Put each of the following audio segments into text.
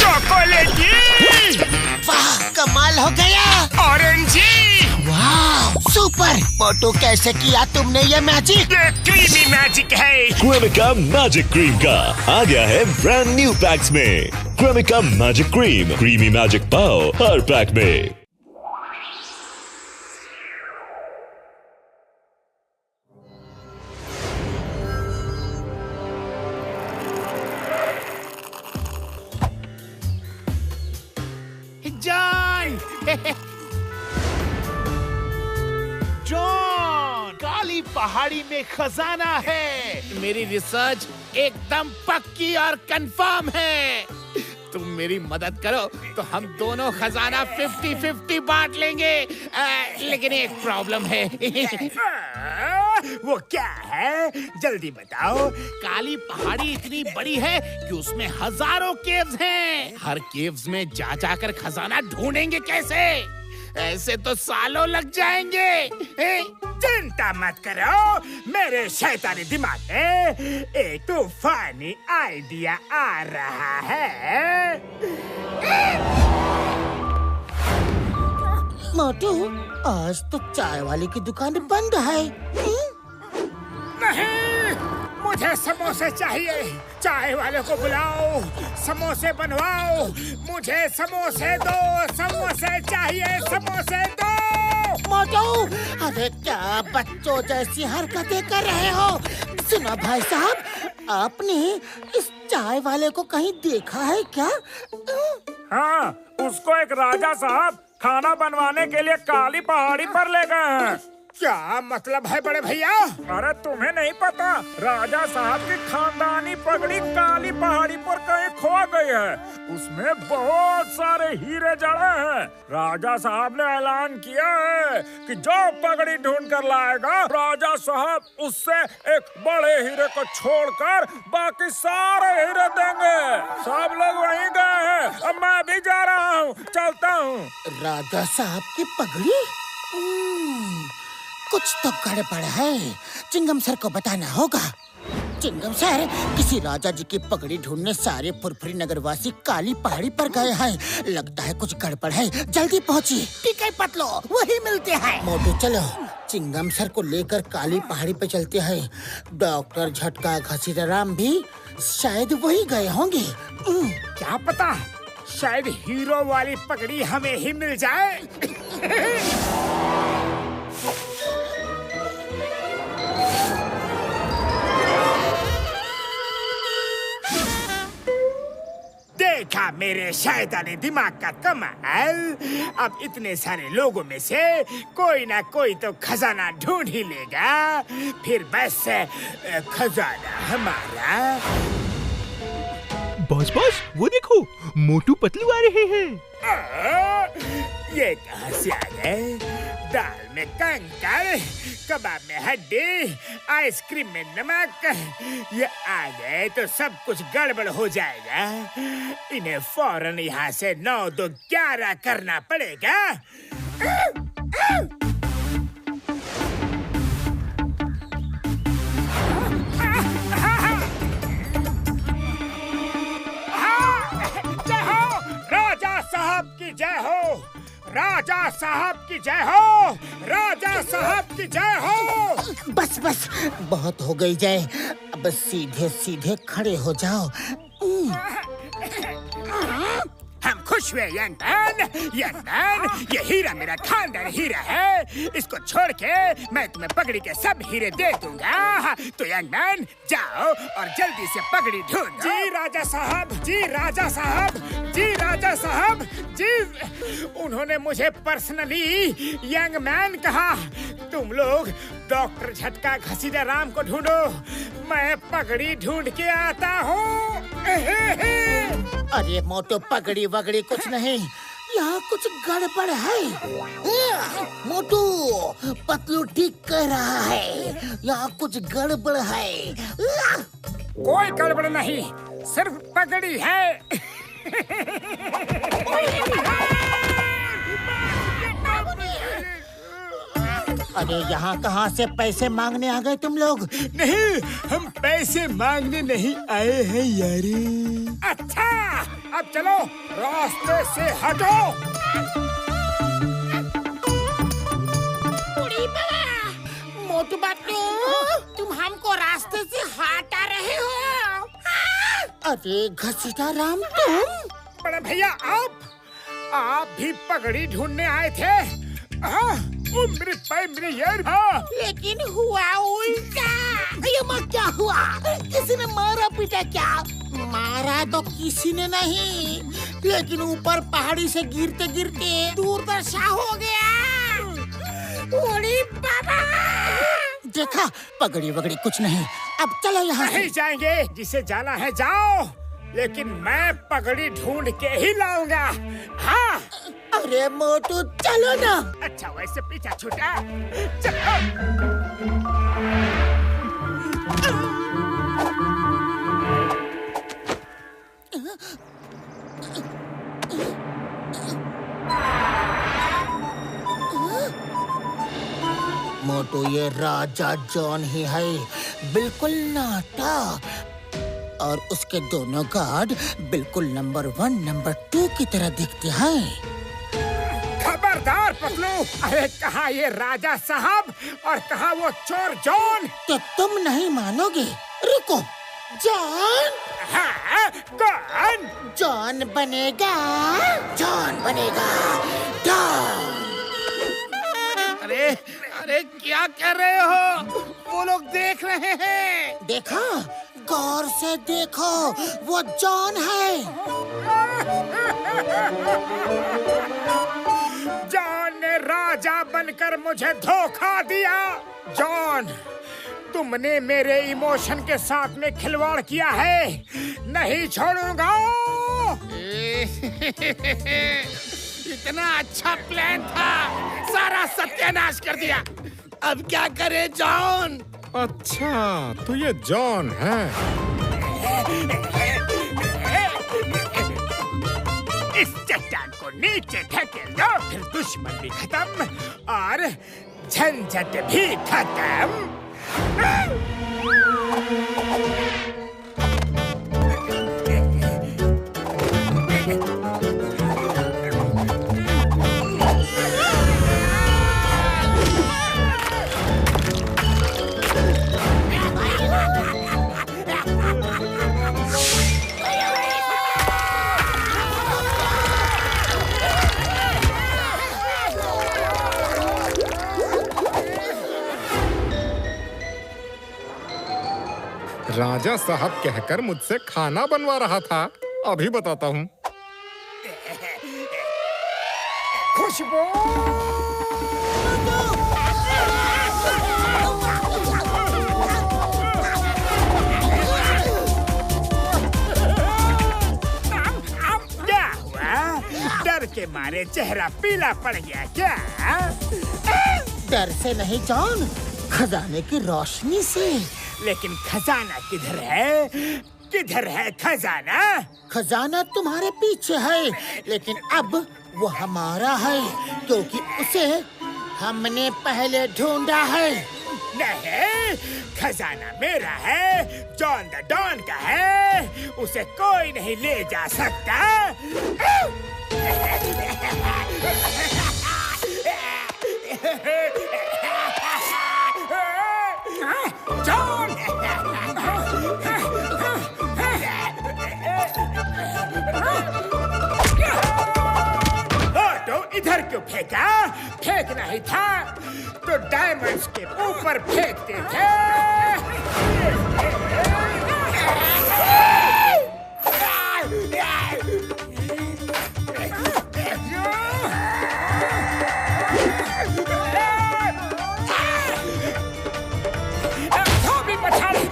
चॉकलेटी! वाह, कमाल हो गया। ऑरेंजी! वाह, सुपर। मोटू, कैसे किया तुमने ये मैजिक? ये क्रीमी मैजिक है। क्रेमिका मैजिक क्रीम का आ गया है ब्रांड न्यू पैक्स में। Cremica magic cream, creamy magic पाओ हर पैक में। जॉन, काली पहाड़ी में खजाना है। मेरी रिसर्च एकदम पक्की और कंफर्म है। तुम मेरी मदद करो तो हम दोनों खजाना 50-50 बांट लेंगे। लेकिन एक प्रॉब्लम है। वो क्या है? जल्दी बताओ। काली पहाड़ी इतनी बड़ी है कि उसमें हजारों केव्स हैं। हर केव्स में जा जाकर खजाना ढूंढेंगे कैसे? ऐसे तो सालों लग जाएंगे। चिंता मत करो, मेरे शैतानी दिमाग में एक तूफानी आइडिया आ रहा है। मोटू, आज तो चाय वाले की दुकान बंद है। नहीं, मुझे समोसे चाहिए। चाय वाले को बुलाओ, समोसे बनवाओ। मुझे समोसे दो, समोसे चाहिए, समोसे दो। मोटू, अरे क्या बच्चों जैसी हरकतें कर रहे हो? सुनो भाई साहब, आपने इस चाय वाले को कहीं देखा है क्या? हाँ, उसको एक राजा साहब खाना बनवाने के लिए काली पहाड़ी पर ले गए हैं। क्या मतलब है बड़े भैया? अरे तुम्हें नहीं पता, राजा साहब की खानदानी पगड़ी काली पहाड़ी पर कहीं खो गई है। उसमें बहुत सारे हीरे जड़े हैं। राजा साहब ने ऐलान किया है कि जो पगड़ी ढूंढ कर लाएगा, राजा साहब उससे एक बड़े हीरे को छोड़कर बाकी सारे हीरे देंगे। सब लोग वहीं गए हैं, अब मैं भी जा रहा हूँ, चलता हूँ। राजा साहब की पगड़ी? कुछ तो गड़बड़ है। चिंगम सर को बताना होगा। चिंगम सर, किसी राजा जी की पगड़ी ढूंढने सारे फुरफुरी नगरवासी काली पहाड़ी पर गए हैं। लगता है कुछ गड़बड़ है, जल्दी पहुंचिए। ठीक है पतलो, वही मिलते हैं। मोटू चलो, चिंगम सर को लेकर काली पहाड़ी पे चलते हैं। डॉक्टर झटका घसीटाराम भी शायद वही गए होंगे। क्या पता, शायद हीरो वाली पगड़ी हमें ही मिल जाए। देखा मेरे शैतानी दिमाग का कमाल। अब इतने सारे लोगों में से कोई ना कोई तो खजाना ढूंढ ही लेगा। फिर बस खजाना हमारा। बॉस, वो देखो, मोटू पतलू आ रहे हैं। ये कहाँ से आ गए? दाल में कंकर, कबाब में हड्डी, आइसक्रीम में नमक। ये आ गए तो सब कुछ गड़बड़ हो जाएगा। इन्हें फौरन यहाँ से 9-2-11 करना पड़ेगा। जय हो, राजा साहब की जय हो। राजा साहब की जय हो। राजा साहब की जय हो। बस बहुत हो गई जय। अब सीधे सीधे खड़े हो जाओ। हम खुश हुए यंग मैन, ये हीरा मेरा खानदानी हीरा है। इसको छोड़ के मैं तुम्हें पगड़ी के सब हीरे दे दूंगा। तो यंग मैन, जाओ और जल्दी से पगड़ी ढूंढो। जी राजा साहब, जी राजा साहब, जी राजा साहब, जी। उन्होंने मुझे पर्सनली यंग मैन कहा। तुम लोग डॉक्टर झटका घसीटाराम को ढूंढो, मैं पगड़ी ढूंढ के आता हूँ। अरे मोटू, पगड़ी वगड़ी कुछ नहीं, यहाँ कुछ गड़बड़ है। मोटू, पतलू ठीक कह रहा है, यहाँ कुछ गड़बड़ है। कोई गड़बड़ नहीं, सिर्फ पगड़ी है। अरे यहाँ कहाँ से पैसे मांगने आ गए तुम लोग? नहीं, हम पैसे मांगने नहीं आए हैं यारी। अच्छा, अब चलो, रास्ते से हटो। मोटू पतलू, तुम हमको रास्ते से हटा रहे हो? अरे घसीटा राम, तुम? बड़े भैया, आप भी पगड़ी ढूंढने आए थे? लेकिन हुआ उल्टा। ये मत क्या हुआ? किसी ने मारा पीटा क्या? मारा तो किसी ने नहीं, लेकिन ऊपर पहाड़ी से गिरते गिरते दुर्दशा हो गया। ओली बाबा! देखा, पगड़ी वगड़ी कुछ नहीं। अब चलो यहाँ से। नहीं जाएंगे, जिसे जाना है जाओ, लेकिन मैं पगड़ी ढूंढ के ही लाऊंगा। हाँ। अरे मोटू चलो ना। अच्छा, वैसे पीछा छूटा। चलो। मोटू, ये राजा जॉन ही है, बिल्कुल नाटा। और उसके दोनों गार्ड बिल्कुल नंबर 1, नंबर 2 की तरह दिखते हैं। खबरदार पतलू! अरे कहाँ ये राजा साहब और कहाँ वो चोर जॉन? तो तुम नहीं मानोगे। रुको, जॉन? हाँ, कौन? जॉन बनेगा, जॉन बनेगा, जॉन। अरे क्या कर रहे हो? वो लोग देख रहे हैं। देखा? गौर से देखो, वो जॉन है। जॉन ने राजा बनकर मुझे धोखा दिया। जॉन, तुमने मेरे इमोशन के साथ में खिलवाड़ किया है, नहीं छोड़ूंगा। इतना अच्छा प्लान था, सारा सत्यानाश कर दिया। अब क्या करे जॉन? अच्छा, तो ये जॉन है। इस चट्टान को नीचे ढकेल दो, फिर दुश्मन भी खत्म और झंझट भी खत्म। राजा साहब कहकर मुझसे खाना बनवा रहा था, अभी बताता हूँ। खुशबू! क्या हुआ? डर के मारे चेहरा पीला पड़ गया क्या? डर से नहीं जॉन, खजाने की रोशनी से। लेकिन खजाना किधर है? किधर है खजाना? खजाना तुम्हारे पीछे है, लेकिन अब वो हमारा है, क्योंकि उसे हमने पहले ढूंढा है। नहीं, खजाना मेरा है, जॉन द डॉन का है, उसे कोई नहीं ले जा सकता। जॉन! तो इधर क्यों फेंका? फेंकना ही था तो डायमंड्स के ऊपर फेंकते थे। धोबी पछाड़ी!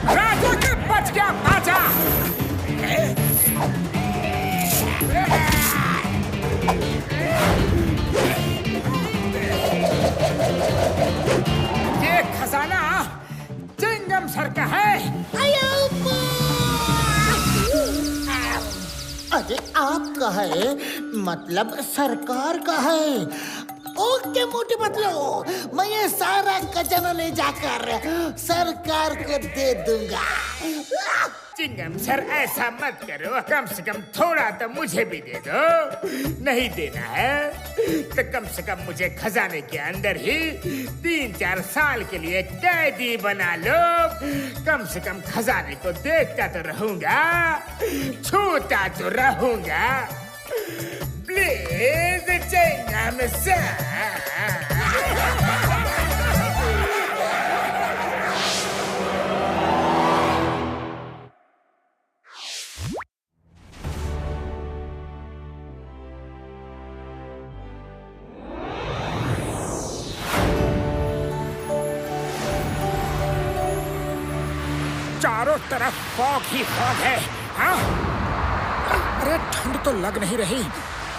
राजा के बच गया बाजा। है, मतलब सरकार का है। ओके मोटे पतलू, मैं ये सारा खजाना ले जाकर सरकार को दे दूंगा। चिंगम सर ऐसा मत करो, कम से कम थोड़ा तो मुझे भी दे दो। नहीं देना है तो कम से कम मुझे खजाने के अंदर ही 3-4 साल के लिए कैदी बना लो। कम से कम खजाने को देखता तो रहूंगा, छूता तो रहूंगा। Please chewing gum sir. चारों तरफ फॉग ही फॉग है। हाँ? अरे ठंड तो लग नहीं रही,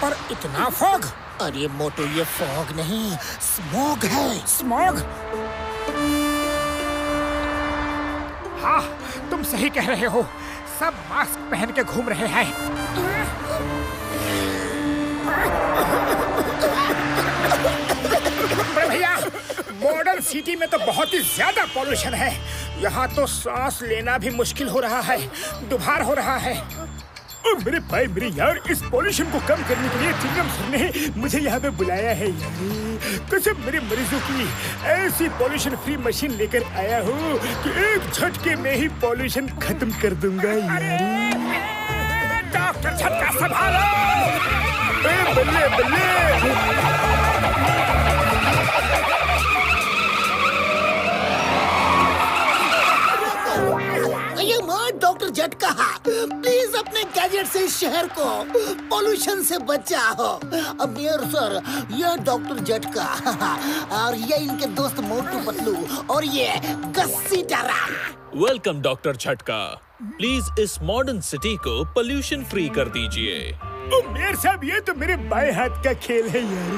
पर इतना फॉग। अरे मोटू, ये फॉग नहीं, स्मॉग है। स्मॉग? हाँ, तुम सही कह रहे हो। सब मास्क पहन के घूम रहे हैं। बड़े भैया, मॉडर्न सिटी में तो बहुत ही ज्यादा पॉल्यूशन है। यहाँ तो सांस लेना भी मुश्किल हो रहा है, दुबार हो रहा है। मेरे भाई मेरे यार, इस पॉल्यूशन को कम करने के लिए चिंगम सर ने मुझे यहाँ पे बुलाया है यार। कसम मेरे मरीजों की ऐसी पॉल्यूशन फ्री मशीन लेकर आया हूँ कि एक झटके में ही पॉल्यूशन खत्म कर दूंगा यार। डॉक्टर झटका संभालो। बल्ले बल्ले। डॉक्टर झटका, प्लीज अपने गैजेट से इस शहर को पोल्यूशन से बचाओ। अब मेयर सर, ये डॉक्टर झटका और ये इनके दोस्त मोटू पतलू और ये गस्सी डरा। वेलकम डॉक्टर झटका। प्लीज इस मॉडर्न सिटी को पोल्यूशन फ्री कर दीजिए। मेयर साहब, ये तो मेरे बाएं हाथ का खेल है यार।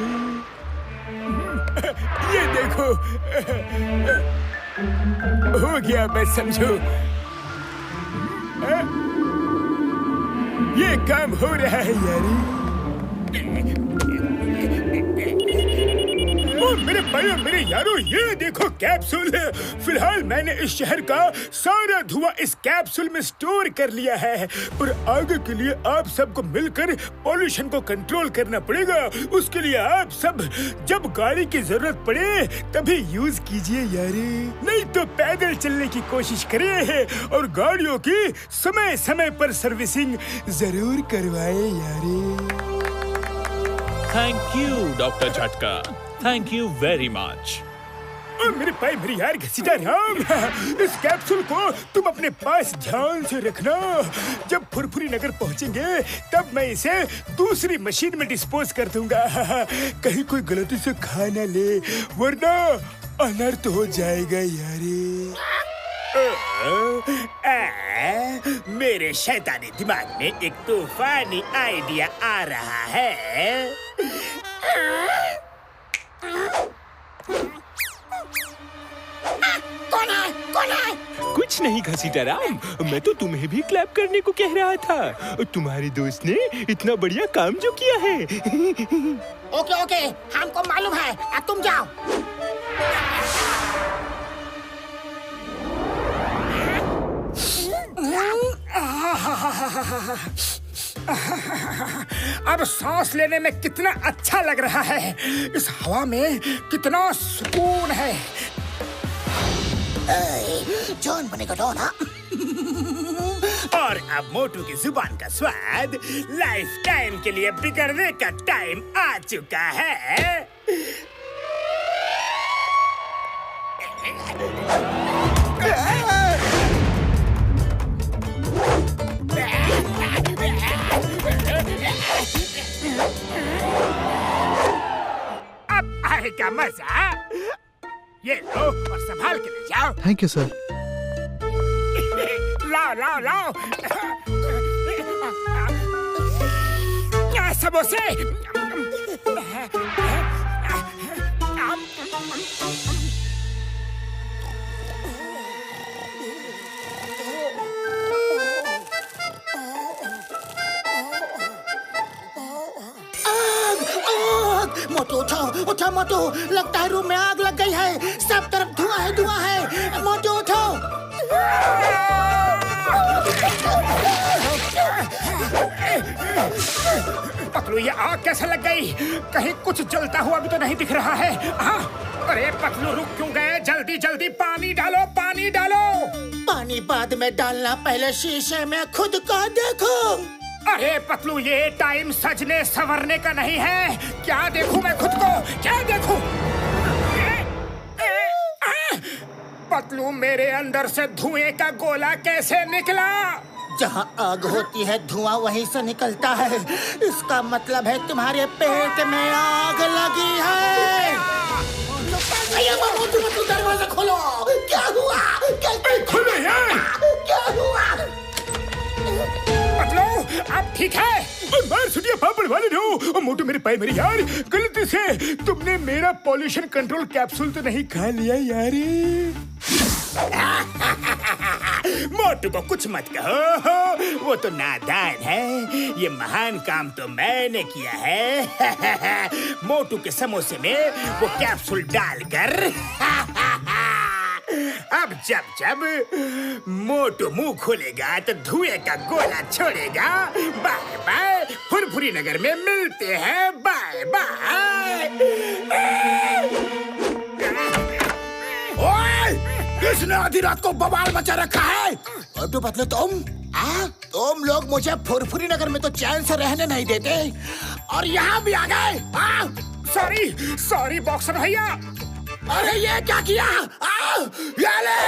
ये देखो, हो गया बस समझो। ये काम हो रहा है यार। मेरे भाइयों मेरे यारों, ये देखो कैप्सूल है। फिलहाल मैंने इस शहर का सारा धुआं इस कैप्सूल में स्टोर कर लिया है, पर आगे के लिए आप सबको मिलकर पॉल्यूशन को कंट्रोल करना पड़ेगा। उसके लिए आप सब जब गाड़ी की जरूरत पड़े तभी यूज कीजिए यारे, नहीं तो पैदल चलने की कोशिश करिए और गाड़ियों की समय समय पर सर्विसिंग जरूर करवाए यारे। थैंक यू डॉक्टर झटका, थैंक यू वेरी मच। मेरे भाई मेरे यार घसीटा राम, इस कैप्सूल को तुम अपने पास ध्यान से रखना। जब फुरफुरी नगर पहुंचेंगे तब मैं इसे दूसरी मशीन में डिस्पोज कर दूंगा। कहीं कोई गलती से खा ना ले, वरना अनर्थ हो जाएगा यारे। मेरे शैतानी दिमाग में एक तूफानी आइडिया आ रहा है। कौन है? कौन है? कुछ नहीं घसीटा राम, मैं तो तुम्हें भी क्लैप करने को कह रहा था। तुम्हारे दोस्त ने इतना बढ़िया काम जो किया है। ओके ओके, हमको मालूम है, अब तुम जाओ। अब सांस लेने में कितना अच्छा लग रहा है। इस हवा में कितना सुकून है। जॉन बनेगा डॉन। और अब मोटू की जुबान का स्वाद लाइफ टाइम के लिए बिगड़ने का टाइम आ चुका है। अब आएगा मजा। ये लो और संभाल के ले जाओ। Thank you sir. लाओ लाओ लाओ समोसे। उठो मोटू, लगता है रूम में आग लग गई है, सब तरफ धुआं है, मोटू उठो। पतलू ये आग कैसे लग गई? कहीं कुछ जलता हुआ भी तो नहीं दिख रहा है। हाँ? अरे पतलू रुक क्यों गए? जल्दी जल्दी पानी डालो, पानी डालो। पानी बाद में डालना, पहले शीशे में खुद को देखो। अरे पतलू ये टाइम सजने संवरने का नहीं है। क्या देखूं मैं खुद को, क्या देखूं? पतलू मेरे अंदर से धुएं का गोला कैसे निकला? जहाँ आग होती है धुआं वहीं से निकलता है। इसका मतलब है तुम्हारे पेट में आग लगी है। मोटू दरवाजा खोलो। क्या हुआ? खोलो यार। क्या हुआ? पतलू अब ठीक है? मार सुनिए पापड़ वाले नो। मोटू मेरे पाए मेरी यार, गलती से तुमने मेरा पॉल्यूशन कंट्रोल कैप्सूल तो नहीं खा लिया यार? मोटू को कुछ मत कहो, वो तो नादान है। ये महान काम तो मैंने किया है। मोटू के समोसे में वो कैप्सूल डालकर। अब जब जब मोटू मुंह खोलेगा तो धुएं का गोला छोड़ेगा। बाय बाय, फुरफुरी नगर में मिलते हैं। Bye bye. किसने आधी रात को बवाल मचा रखा है? मोटू पतलू तुम लोग मुझे फुरफुरी नगर में तो चैन से रहने नहीं देते और यहाँ भी आ गए। सॉरी बॉक्सर भैया। अरे ये क्या किया? ये ले।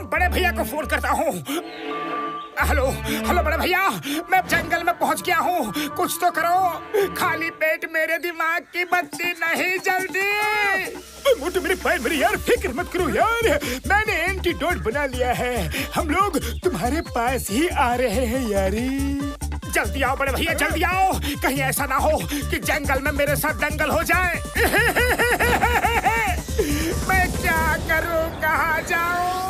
बड़े भैया को फोन करता हूँ। हेलो बड़े भैया, मैं जंगल में पहुंच गया हूँ, कुछ तो करो। खाली पेट मेरे दिमाग की बत्ती नहीं जलती। मोटू मेरे पैर मेरी यार, फिक्र मत करो यार, मैंने एंटीडोट बना लिया है। हम लोग तुम्हारे पास ही आ रहे हैं यारी। जल्दी आओ बड़े भैया, जल्दी आओ। कहीं ऐसा ना हो कि जंगल में मेरे साथ दंगल हो जाए। मैं क्या करूँ, कहाँ जाऊँ?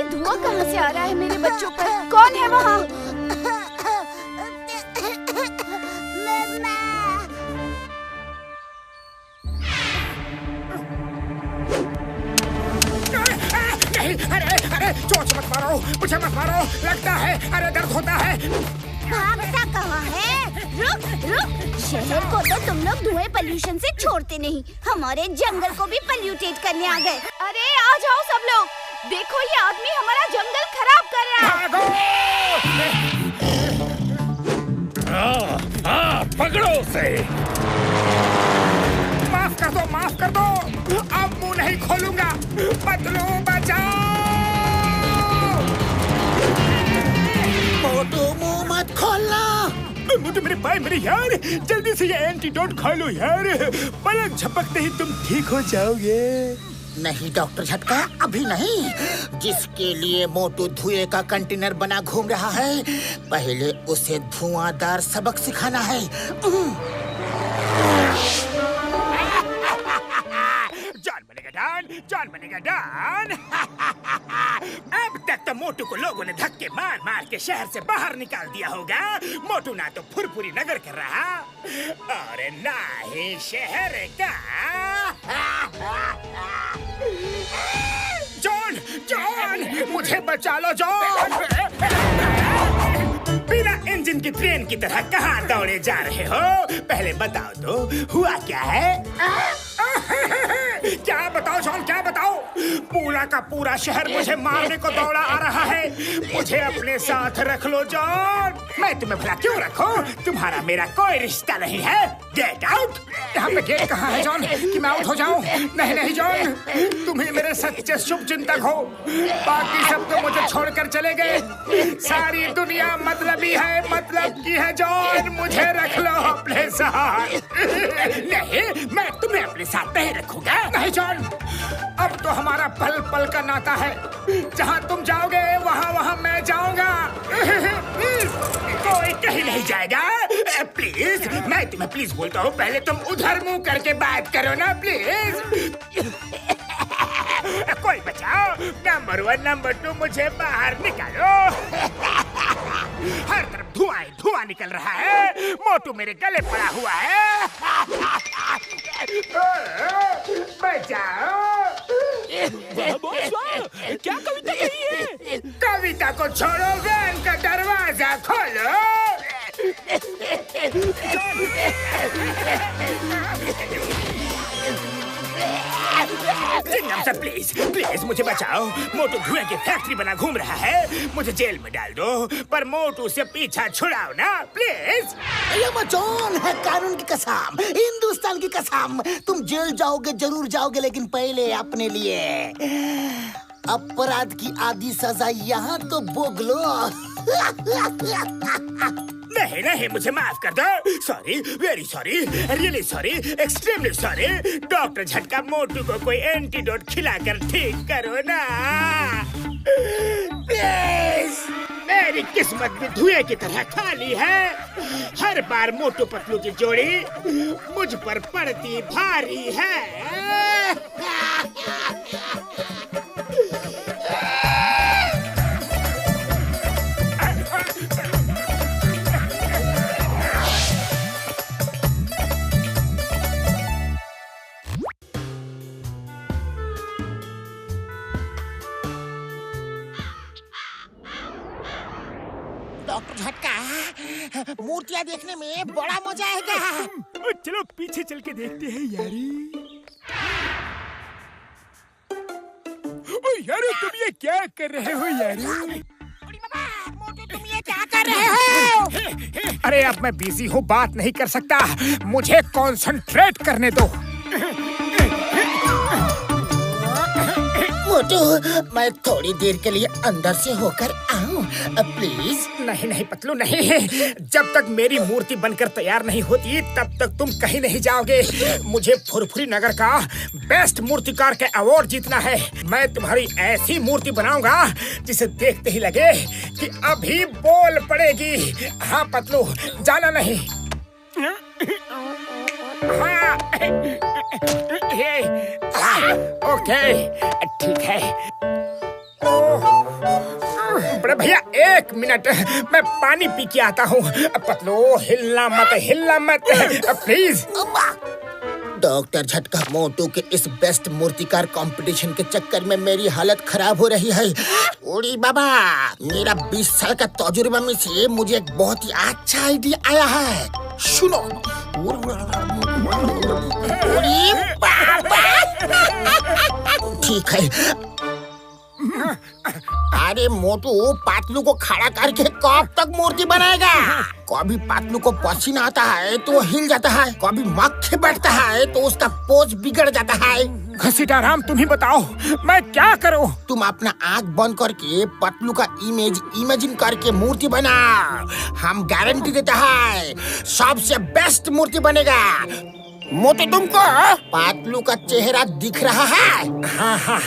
धुआं कहाँ से आ रहा है मेरे बच्चों पर? कौन है वहाँ? अरे चोट मत मारो, मुझे मत मारो, लगता है, अरे दर्द होता है। भागता कहाँ है? रुक। शहर को तो तुम लोग धुएं पॉल्यूशन से छोड़ते नहीं, हमारे जंगल को भी पॉल्यूटेट करने आ गए। अरे आ जाओ सब लोग, देखो ये आदमी हमारा जंगल खराब कर रहा है। पकड़ो उसे। माफ कर दो, अब मुंह नहीं खोलूंगा। पतलू बचाओ। मोटू मुंह मत खोलना। मोटू मेरे भाई मेरे यार, जल्दी से ये एंटीडोट खा लो यार, पलक झपकते ही तुम ठीक हो जाओगे। नहीं डॉक्टर झटका, अभी नहीं। जिसके लिए मोटू धुएं का कंटेनर बना घूम रहा है, पहले उसे धुआंधार सबक सिखाना है। जान बनेगा डॉन। अब तक तो मोटू को लोगों ने धक्के मार मार के शहर से बाहर निकाल दिया होगा। मोटू ना तो फुरफुरी नगर कर रहा और ना ही शहर का। जॉन, मुझे बचा लो जॉन। बिना इंजन की ट्रेन की तरह कहाँ दौड़े जा रहे हो? पहले बताओ तो हुआ क्या है? क्या बताओ जॉन, क्या बताओ? पूरा का पूरा शहर मुझे मारने को दौड़ा आ रहा है। मुझे अपने साथ रख लो जॉन। मैं तुम्हें भला क्यों रखूं? तुम्हारा मेरा कोई रिश्ता नहीं है। Get out. यहाँ पे गेट कहाँ है जॉन कि मैं आउट हो जाऊं? नहीं जॉन, तुम ही मेरे सच्चे शुभ चिंतक हो, बाकी सब तो मुझे छोड़कर चले गए। सारी दुनिया मतलबी है, मतलब की है जॉन। मुझे रख लो अपने साथ। नहीं, मैं तुम्हें अपने साथ नहीं रखूंगा। नहीं जॉन, अब तो हमारा पल पल का नाता है। जहाँ तुम जाओगे वहाँ मैं जाऊंगा। कोई कहीं नहीं जाएगा। प्लीज, मैं तुम्हें प्लीज बोलता हूँ, पहले तुम उधर मुंह करके बात करो ना प्लीज। कोई बचाओ। नंबर 1, नंबर 2, मुझे बाहर निकालो। हर तरफ धुआं निकल रहा है। मोटू मेरे गले पड़ा हुआ है। बचाओ। क्या कविता कही है? कविता को छोड़ो, वैन का दरवाजा खोलो। चिंगम सर प्लीज मुझे बचाओ। मोटू धुएं की फैक्ट्री बना घूम रहा है। मुझे जेल में डाल दो, पर मोटू से पीछा छुड़ाओ ना प्लीज। अमेज़न है, कानून की कसम, हिंदुस्तान की कसम, तुम जेल जाओगे, जरूर जाओगे, लेकिन पहले अपने लिए अपराध की आधी सजा यहाँ तो भोग लो। नहीं, मुझे माफ कर दो। Sorry, very sorry, really sorry, extremely sorry. Doctor झटका, मोटू को कोई एंटीडोट खिलाकर ठीक करो ना प्लीज। मेरी किस्मत भी धुएं की तरह खाली है। हर बार मोटू पतलू की जोड़ी मुझ पर पड़ती भारी है। डॉक्टर झटका, मूर्तियाँ देखने में बड़ा मजा आएगा। चलो पीछे चल के देखते हैं यारी। यारो तुम ये क्या कर रहे हो यारी? मोटू, तुम ये क्या कर रहे हो? अरे अब मैं बिजी हूँ, बात नहीं कर सकता। मुझे कंसंट्रेट करने दो। मोटू, मैं थोड़ी देर के लिए अंदर से होकर आऊं प्लीज? नहीं पतलू, नहीं। जब तक मेरी मूर्ति बनकर तैयार नहीं होती तब तक तुम कहीं नहीं जाओगे। मुझे फुरफुरी नगर का बेस्ट मूर्तिकार का अवार्ड जीतना है। मैं तुम्हारी ऐसी मूर्ति बनाऊंगा जिसे देखते ही लगे कि अभी बोल पड़ेगी। हाँ पतलू, जाना नहीं। ओके, ठीक है। बड़े भैया 1 मिनट, मैं पानी पी के आता हूँ। पतलू हिलना मत प्लीज। डॉक्टर झटका, मोटू के इस बेस्ट मूर्तिकार कंपटीशन के चक्कर में मेरी हालत खराब हो रही है। ओड़ी बाबा, मेरा 20 साल का तजुर्बा में से मुझे एक बहुत ही अच्छा आइडिया आया है। सुनो। ओड़ी बाबा, ठीक है। अरे मोटू, पातलू को खड़ा करके कब तक मूर्ति बनाएगा? कभी पातलू को पसीना आता है तो वो हिल जाता है, कभी मक्खी बैठता है तो उसका पोज बिगड़ जाता है। घसीटाराम, तुम ही बताओ मैं क्या करूं? तुम अपना आँख बंद करके पतलू का इमेजिन करके मूर्ति बना। हम गारंटी देता है सबसे बेस्ट मूर्ति बनेगा। मोटू, तुमको पातलू का चेहरा दिख रहा है? हाँ,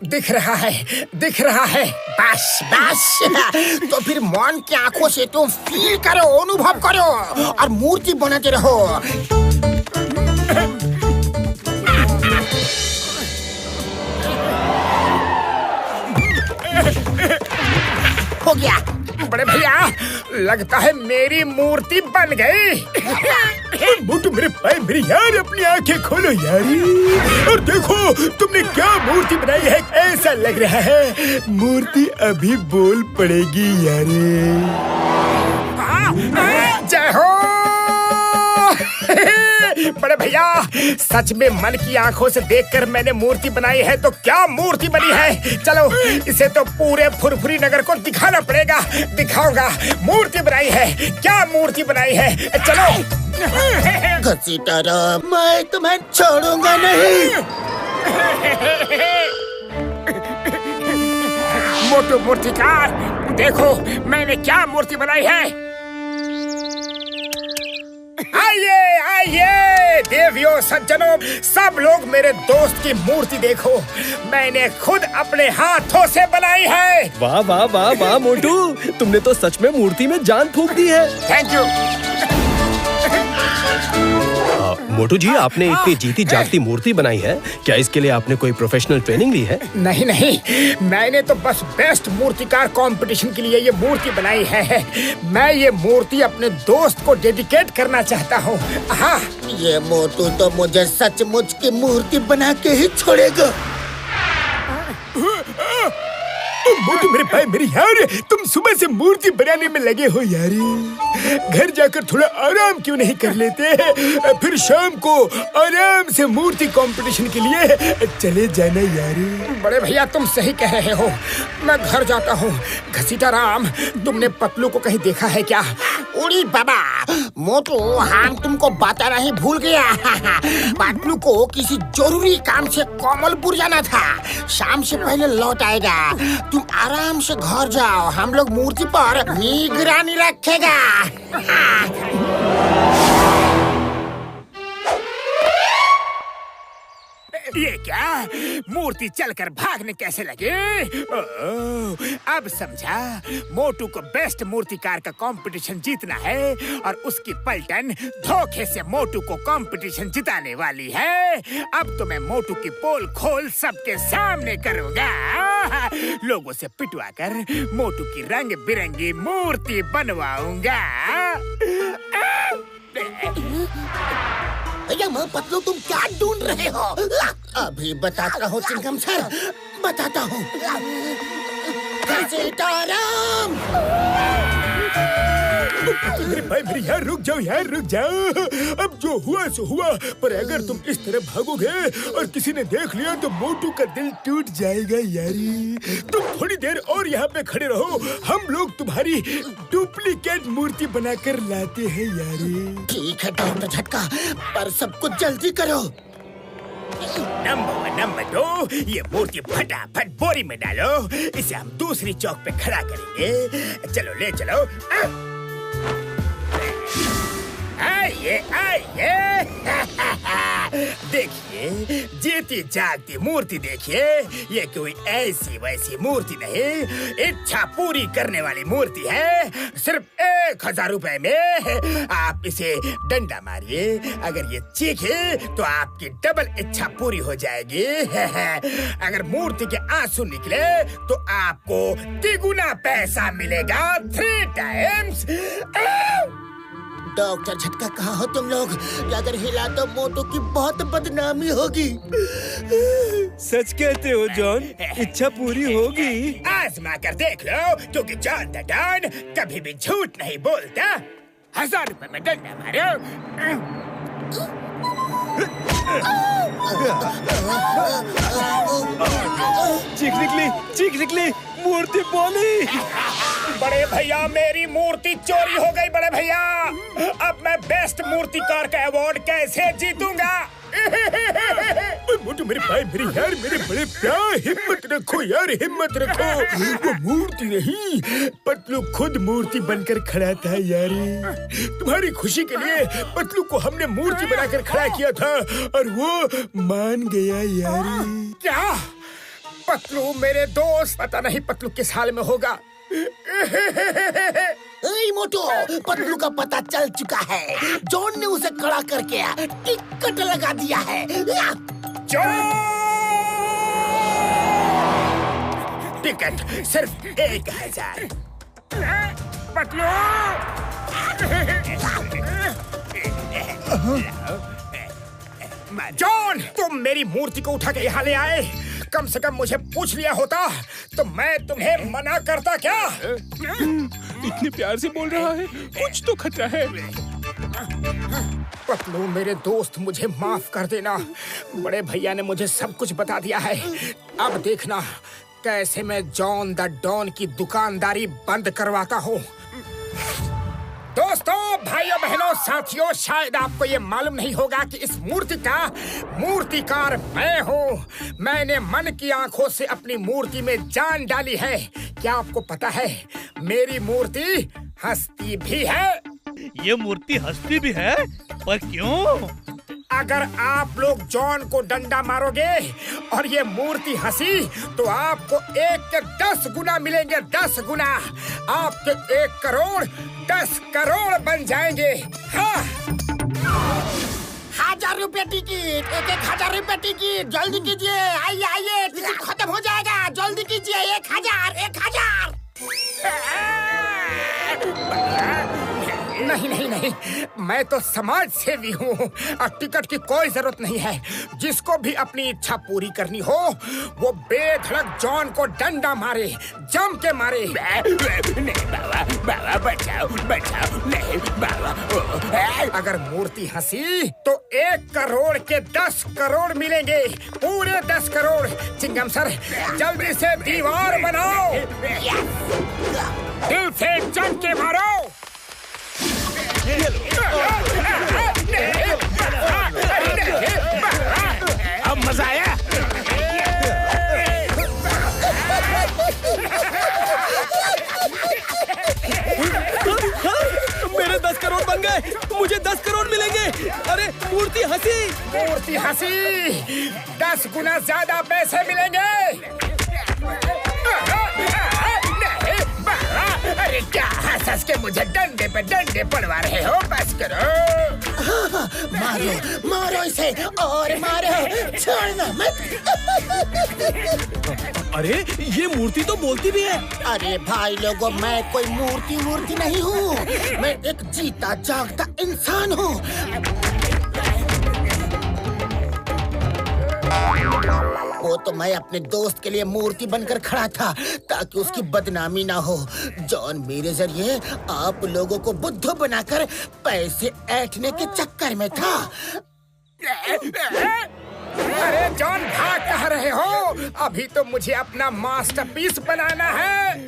दिख रहा है। बस तो फिर मन की आंखों से तुम फील करो, अनुभव करो और मूर्ति बनाते रहो। हो गया। बड़े भैया, लगता है मेरी मूर्ति बन गई। मोटू मेरे भाई, मेरी यार अपनी आंखें खोलो यारी, और देखो तुमने क्या मूर्ति बनाई है। ऐसा लग रहा है मूर्ति अभी बोल पड़ेगी यारी। जय हो। बड़े भैया, सच में मन की आंखों से देखकर मैंने मूर्ति बनाई है। तो क्या मूर्ति बनी है? चलो इसे तो पूरे फुरफुरी नगर को दिखाना पड़ेगा। दिखाऊंगा मूर्ति बनाई है, क्या मूर्ति बनाई है। चलो। घसीटाराम, मैं तुम्हें छोड़ूंगा नहीं। मोटू मूर्तिकार, देखो मैंने क्या मूर्ति बनाई है। आइए आइए देवियों सज्जनों, सब लोग मेरे दोस्त की मूर्ति देखो। मैंने खुद अपने हाथों से बनाई है। वाह वाह वाह वाह मोटू, तुमने तो सच में मूर्ति में जान फूंक दी है। Thank you. मोटू जी, आपने इतनी जीती जागती मूर्ति बनाई है, क्या इसके लिए आपने कोई प्रोफेशनल ट्रेनिंग ली है? नहीं नहीं, मैंने तो बस बेस्ट मूर्तिकार कंपटीशन के लिए ये मूर्ति बनाई है। मैं ये मूर्ति अपने दोस्त को डेडिकेट करना चाहता हूँ। हाँ, ये मोटू तो मुझे सचमुच की मूर्ति बना के ही छोड़ेगा। मोटू मेरे भाई मेरी यार, तुम सुबह से मूर्ति बनाने में लगे हो यार। घर जाकर थोड़ा आराम क्यों नहीं कर लेते? फिर शाम को आराम से मूर्ति कंपटीशन के लिए चले जाना यार। बड़े भैया तुम सही कह रहे हो, मैं घर जाता हूँ। घसीटा राम, तुमने पतलू को कहीं देखा है क्या? उड़ी बाबा, मोटू हम तुमको बताना ही भूल गया। पतलू को किसी जरूरी काम से कोमलपुर जाना था, शाम से पहले लौट आएगा। तुम आराम से घर जाओ, हम लोग मूर्ति पर निगरानी रखेगा। ये क्या? मूर्ति चलकर भागने कैसे लगे? अब समझा। मोटू को बेस्ट मूर्तिकार का कंपटीशन जीतना है और उसकी पलटन धोखे से मोटू को कंपटीशन जिताने वाली है। अब तो मैं मोटू की पोल खोल सबके सामने करूंगा। लोगों से पिटवा कर मोटू की रंग बिरंगी मूर्ति बनवाऊंगा। पतलू तुम क्या ढूंढ रहे हो? अभी बताता हूँ चिंगम सर, बताता हूँ। सीताराम! मेरे भाई मेरे यार रुक जाओ यार, रुक जाओ। अब जो हुआ सो हुआ, पर अगर तुम इस तरह भागोगे और किसी ने देख लिया तो मोटू का दिल टूट जाएगा यारी। तुम थोड़ी देर और यहाँ पे खड़े रहो, हम लोग तुम्हारी डुप्लीकेट मूर्ति बनाकर लाते हैं यारी। ठीक है डॉक्टर झटका, पर सब कुछ जल्दी करो। नंबर 2, ये मूर्ति फटाफट बोरी में डालो। इसे हम दूसरी चौक पे खड़ा करेंगे। चलो ले चलो। आइए आइए। देखिए, जीती जागती मूर्ति देखिए। ये कोई ऐसी वैसी मूर्ति नहीं, इच्छा पूरी करने वाली मूर्ति है। सिर्फ 1000 रुपए में आप इसे डंडा मारिए, अगर ये चीखे तो आपकी डबल इच्छा पूरी हो जाएगी। अगर मूर्ति के आंसू निकले तो आपको तिगुना पैसा मिलेगा, 3 टाइम्स। डॉक्टर झटका, कहा हो तुम लोग कि अगर हिला तो मोटू की बहुत बदनामी होगी। सच कहते हो जॉन, इच्छा पूरी होगी। आजमा कर देख लो, क्योंकि जॉन द डॉन कभी भी झूठ नहीं बोलता। 1000 रुपए में डंडा मारो। चीख निकली, मूर्ति बोली। बड़े भैया मेरी मूर्ति चोरी हो गई बड़े भैया। अब मैं बेस्ट मूर्तिकार का अवार्ड कैसे जीतूंगा? मोटू मेरे भाई मेरे यार, मेरे बड़े प्यार, हिम्मत रखो यार, हिम्मत रखो। वो मूर्ति नहीं, पतलू खुद मूर्ति बनकर खड़ा था यारी। तुम्हारी खुशी के लिए पतलू को हमने मूर्ति बनाकर खड़ा किया था और वो मान गया यारी। क्या? पतलू मेरे दोस्त, पता नहीं पतलू किस हाल में होगा। मोटू, पतलू का पता चल चुका है। जॉन ने उसे खड़ा करके टिकट लगा दिया है। टिकट सिर्फ 1000। पतलू! जॉन, तुम मेरी मूर्ति को उठा के यहाँ ले आए। कम से कम मुझे पूछ लिया होता तो मैं तुम्हें मना करता क्या? इतने प्यार से बोल रहा है, कुछ तो खतरा है। पतलू मेरे दोस्त, मुझे माफ कर देना। बड़े भैया ने मुझे सब कुछ बता दिया है। अब देखना कैसे मैं जॉन द डॉन की दुकानदारी बंद करवाता हूँ। दोस्तों, भाइयों बहनों साथियों, शायद आपको ये मालूम नहीं होगा कि इस मूर्ति का मूर्तिकार मैं हूँ। मैंने मन की आंखों से अपनी मूर्ति में जान डाली है। क्या आपको पता है मेरी मूर्ति हंसती भी है? ये मूर्ति हंसती भी है, पर क्यों? अगर आप लोग जॉन को डंडा मारोगे और ये मूर्ति हंसी तो आपको 1 के 10 गुना मिलेंगे, 10 गुना। आपके 1 करोड़ 10 करोड़ बन जाएंगे। हाँ। 1000 रुपए टिकट, 1000 रुपए टिकट, जल्दी कीजिए, आइए आइए, टिकट खत्म हो जाएगा, जल्दी कीजिए, 1000। नहीं नहीं नहीं, मैं तो समाज सेवी हूँ और टिकट की कोई जरूरत नहीं है। जिसको भी अपनी इच्छा पूरी करनी हो वो बेधड़क जॉन को डंडा मारे, जम के मारे। नहीं बाबा, बाबा बचाओ बचाओ, नहीं बाबा। अगर मूर्ति हंसी तो 1 करोड़ के 10 करोड़ मिलेंगे, पूरे 10 करोड़। चिंगम सर जल्दी से दीवार बनाओ, दिल से जम के मारो। अब मजा आया। मेरे 10 करोड़ बन गए, मुझे 10 करोड़ मिलेंगे। अरे मूर्ति हंसी, मूर्ति हंसी, 10 गुना ज्यादा पैसे मिलेंगे। अरे क्या हंस के मुझे डंडे पे डंडे पड़वा रहे हो? बस करो। मारो मारो इसे और मारो, छोड़ना मत। अरे ये मूर्ति तो बोलती भी है। अरे भाई लोगों, मैं कोई मूर्ति नहीं हूँ, मैं एक जीता जागता इंसान हूँ। वो तो मैं अपने दोस्त के लिए मूर्ति बनकर खड़ा था ताकि उसकी बदनामी ना हो। जॉन मेरे जरिए आप लोगों को बुद्धू बनाकर पैसे ऐंठने के चक्कर में था। अरे जॉन भाग कहाँ रहे हो? अभी तो मुझे अपना मास्टरपीस बनाना है।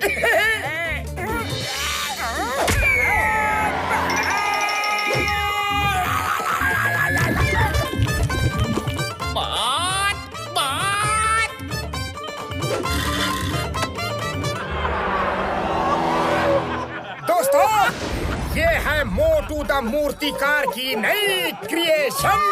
दोस्तों, ये है मोटू द मूर्तिकार की नई क्रिएशन।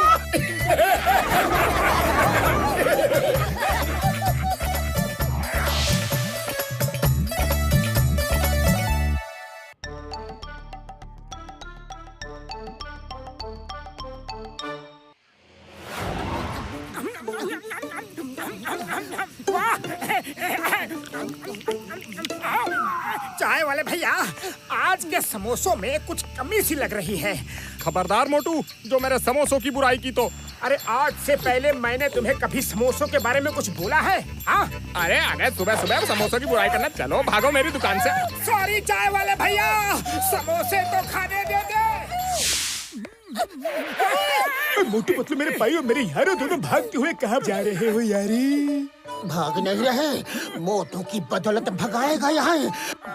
चाय वाले भैया, आज के समोसों में कुछ कमी सी लग रही है। खबरदार मोटू, जो मेरे समोसों की बुराई की तो। अरे आज से पहले मैंने तुम्हें कभी समोसों के बारे में कुछ बोला है? हाँ? अरे अरे सुबह सुबह समोसों की बुराई करना, चलो भागो मेरी दुकान से। सॉरी चाय वाले भैया, समोसे तो खाने दे दे। मोटू पतलू मेरे भाई और मेरे यारों दोनों भागते हुए कहाँ जा रहे हो यारी? भाग नहीं रहे, मोटू की बदौलत भगाएगा यहाँ।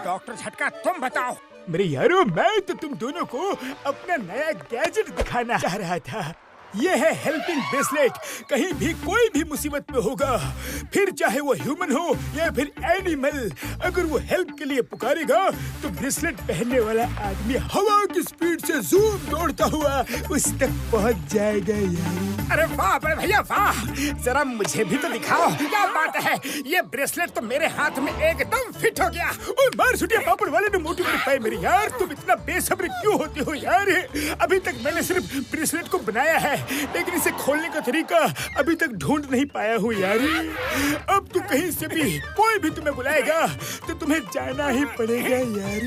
डॉक्टर झटका तुम बताओ। मेरे यारों, मैं तो तुम दोनों को अपना नया गैजेट दिखाना चाह रहा था। ये है हेल्पिंग ब्रेसलेट। कहीं भी कोई भी मुसीबत में होगा, फिर चाहे वो ह्यूमन हो या फिर एनिमल, अगर वो हेल्प के लिए पुकारेगा तो ब्रेसलेट पहनने वाला आदमी हवा की स्पीड से जूम दौड़ता हुआ उस तक पहुंच जाएगा यार। अरे वाह बड़े भैया वाह, जरा मुझे भी तो दिखाओ। क्या बात है, ये ब्रेसलेट तो मेरे हाथ में एकदम फिट हो गया। और मार सुटिया पापड़ वाले ने मोटू मेरे भाई। मेरे यार, तुम इतना बेसब्र क्यों होते हो यार? अभी तक मैंने सिर्फ ब्रेसलेट को बनाया है, लेकिन इसे खोलने का तरीका अभी तक ढूंढ नहीं पाया हूँ यार। अब तो कहीं से भी कोई भी तुम्हें बुलाएगा तो तुम्हें जाना ही पड़ेगा यार।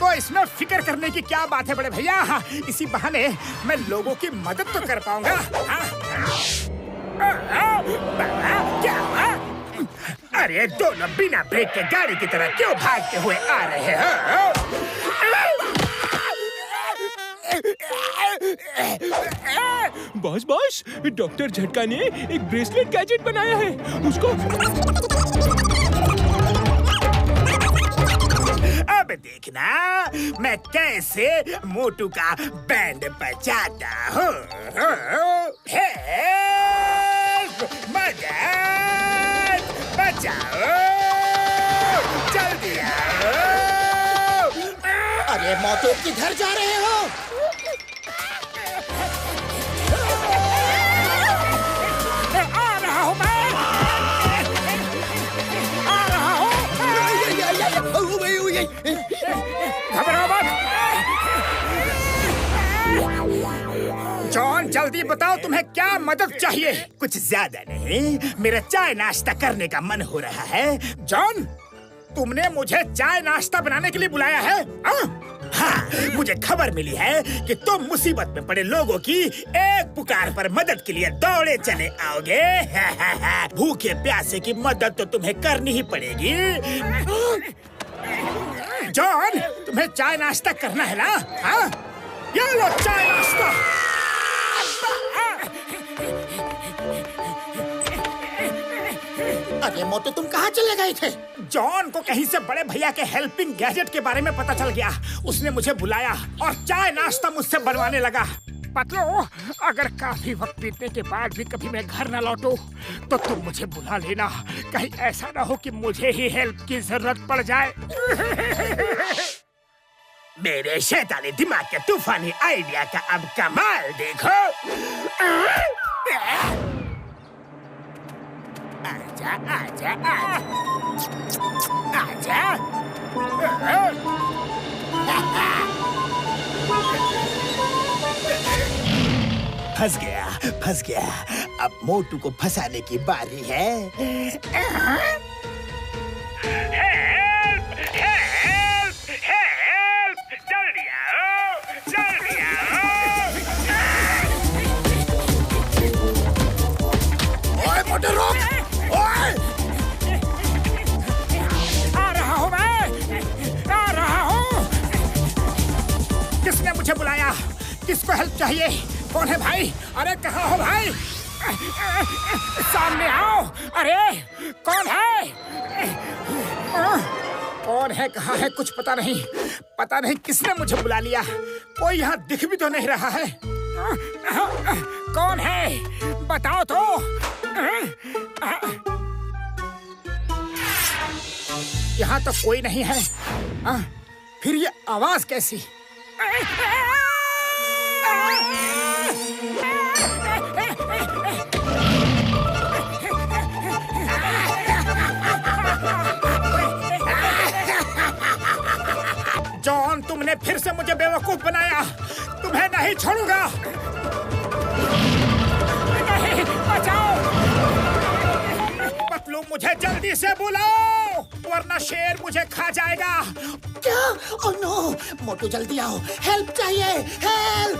तो इसमें फिक्र करने की क्या बात है बड़े भैया, इसी बहाने मैं लोगों की मदद तो कर पाऊंगा। क्या हुआ? अरे दोनों बिना ब्रेक के गाड़ी की तरह क्यों भागते हुए आ रहे हो? बॉस बॉस, डॉक्टर झटका ने एक ब्रेसलेट गैजेट बनाया है। उसको अब देखना मैं कैसे मोटू का बैंड बजाता हूँ। मदद बचाओ, जल्दी आओ। अरे मोटू किधर जा रहे हो? बताओ तुम्हें क्या मदद चाहिए? कुछ ज्यादा नहीं, मेरा चाय नाश्ता करने का मन हो रहा है। जॉन, तुमने मुझे चाय नाश्ता बनाने के लिए बुलाया है? हाँ, मुझे खबर मिली है कि तुम मुसीबत में पड़े लोगों की एक पुकार पर मदद के लिए दौड़े चले आओगे। भूखे प्यासे की मदद तो तुम्हें करनी ही पड़ेगी। जॉन, तुम्हें चाय नाश्ता करना है ना? हाँ, ये लो चाय नाश्ता। अरे मोटू, तुम कहाँ चले गए थे? जॉन को कहीं से बड़े भैया के हेल्पिंग गैजेट के बारे में पता चल गया। उसने मुझे बुलाया और चाय नाश्ता मुझसे बनवाने लगा। पतलू, अगर काफी वक्त बीतने के बाद भी कभी मैं घर न लौटूं, तो तुम मुझे बुला लेना। कहीं ऐसा ना हो कि मुझे ही हेल्प की जरूरत पड़ जाए। मेरे शैतानी दिमाग के तूफानी आइडिया का अब कमाल देखो। आजा, आजा, आजा, आजा। फंस गया, फंस गया। अब मोटू को फंसाने की बारी है। Help, help, help! जल्दी आओ, जल्दी आओ! ओए मोटू, रोक! ओए! आ रहा हूँ मैं, आ रहा हूँ। किसने मुझे बुलाया? किसको हेल्प चाहिए? कौन है भाई? अरे कहाँ हो भाई? सामने आओ। अरे कौन है? कौन है, कहाँ है? कुछ पता नहीं। पता नहीं किसने मुझे बुला लिया। कोई यहाँ दिख भी तो नहीं रहा है। कौन है? बताओ तो। यहाँ तो कोई नहीं है। फिर ये आवाज कैसी? जॉन, तुमने फिर से मुझे बेवकूफ बनाया। तुम्हें नहीं छोड़ूंगा। नहीं, बचाओ। पतलू, मुझे जल्दी से बुलाओ, वरना शेर मुझे खा जाएगा। क्या? Oh no! मोटू जल्दी आओ, हेल्प चाहिए, हेल्प!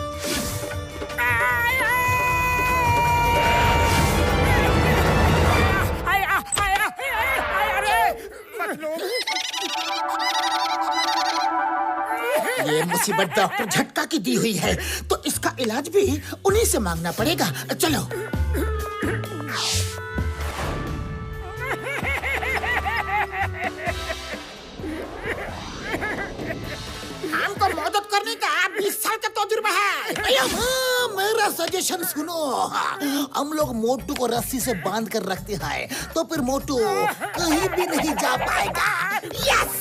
ये मुसीबत डॉक्टर झटका की दी हुई है, तो इसका इलाज भी उन्हीं से मांगना पड़ेगा। चलो। हमको मदद करने का 20 साल का तजुर्बा है। मेरा सजेशन सुनो। हम लोग मोटू को रस्सी से बांध कर रखते हैं, तो फिर मोटू कहीं भी नहीं जा पाएगा। यस!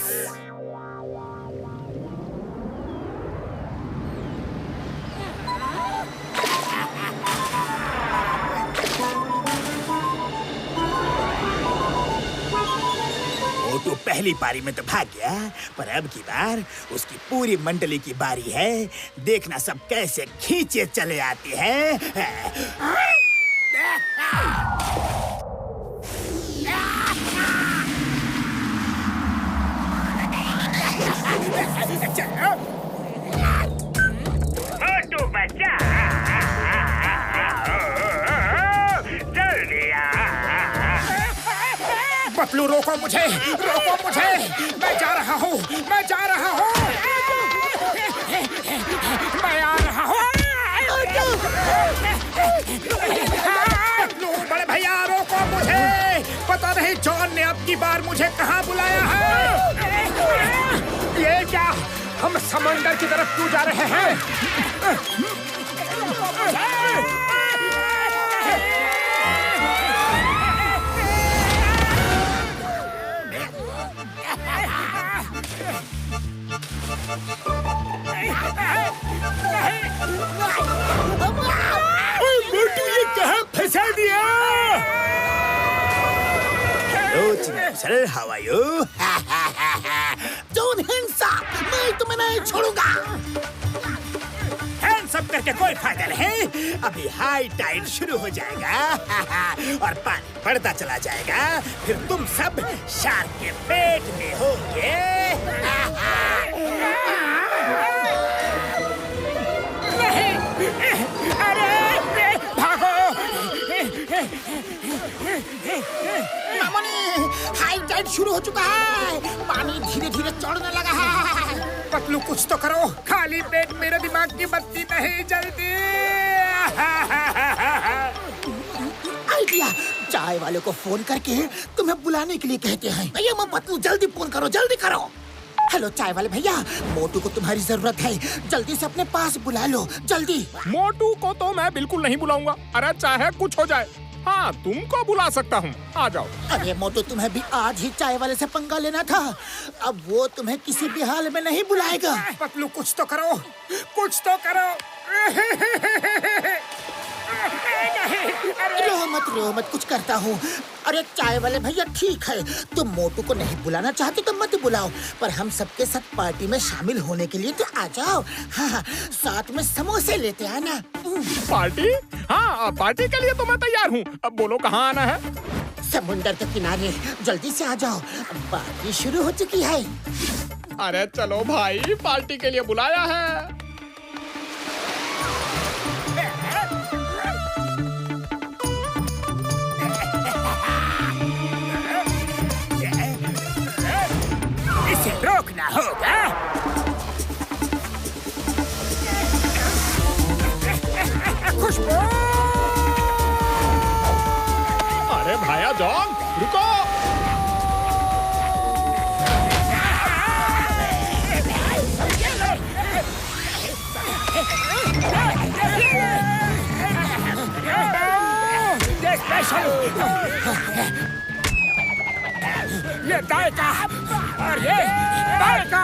मोटू पहली पारी में तो भाग गया, पर अब की बार उसकी पूरी मंडली की बारी है। देखना सब कैसे खींचे चले आते हैं। मोटू बचा, जल्दी आ। पतलू, रोको मुझे, रोको मुझे। मैं जा रहा हूँ, मैं जा रहा हूँ, मैं आ रहा हूँ। पतलू, बड़े भैया, रोको मुझे। पता नहीं जॉन ने अब की बार मुझे कहाँ बुलाया है। ये क्या? हम समंदर की तरफ क्यों जा रहे हैं? मोटू, ये कहाँ फंसा दिया? Sir, how are you? John, hands up! मैं तुम्हें नहीं छोड़ूंगा। हैंड्स सब करके कोई फायदा नहीं। अभी हाई टाइड शुरू हो जाएगा और पानी बढ़ता चला जाएगा। फिर तुम सब शार्क के पेट में होगे। नहीं, अरे भागो। मामूनी, हाई टाइड शुरू हो चुका है। पानी धीरे धीरे चढ़ने लगा है। पतलू कुछ तो करो, खाली पेट मेरे दिमाग की बत्ती नहीं जलती। आइडिया, चाय वाले को फोन करके तुम्हें बुलाने के लिए कहते हैं। भैया मैं पतलू, जल्दी फोन करो, जल्दी करो। हेलो चाय वाले भैया, मोटू को तुम्हारी जरूरत है, जल्दी से अपने पास बुला लो, जल्दी। मोटू को तो मैं बिल्कुल नहीं बुलाऊंगा, अरे चाहे कुछ हो जाए। हाँ, तुमको बुला सकता हूँ, आ जाओ। अरे मोटू, तुम्हें भी आज ही चाय वाले से पंगा लेना था। अब वो तुम्हें किसी भी हाल में नहीं बुलाएगा। पतलू कुछ तो करो, कुछ तो करो। रो मत, कुछ करता हूँ। अरे चाय वाले भैया ठीक है, तुम मोटू को नहीं बुलाना चाहते तो मत बुलाओ, पर हम सबके साथ पार्टी में शामिल होने के लिए तो आ जाओ। हाँ, साथ में समोसे लेते आना। पार्टी? हाँ, पार्टी के लिए तो मैं तैयार हूँ। अब बोलो कहाँ आना है? समुंदर के किनारे, जल्दी से आ जाओ, पार्टी शुरू हो चुकी है। अरे चलो भाई, पार्टी के लिए बुलाया है। इसे रोकना होगा। खुशबू! अरे भाया जॉन, रुको। ये गाय का और ये गाय का